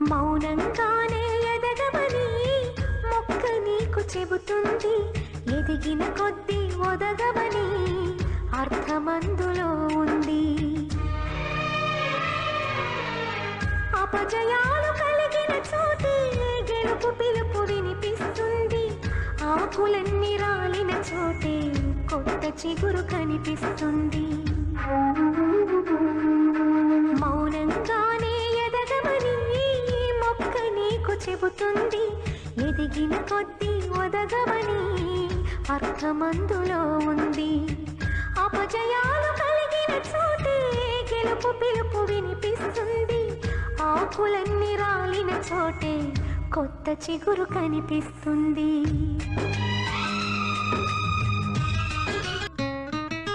మౌనంగానే ఎదగమని మొక్క నీకు చెబుతుంది. ఎదిగిన కొద్దీ ఒదగమని అర్థమందులో ఉంది. అపజయాలు కలిగిన చోటే గెలుపు పిలుపు వినిపిస్తుంది. ఆకులన్నీ రాలిన చోటే కొత్త చిగురు కనిపిస్తుంది. మౌనంగానే ఎదగమని మొక్క నీకు చెబుతుంది. ఎదిగిన కొద్దీ ఒదగమని అర్థమందులో ఉంది. అపజయాలు కలిగిన చోటే గెలుపు పిలుపు వినిపిస్తుంది. ఆకులన్నీ రాలిన చోటే కొత్త చిగురు కనిపిస్తుంది.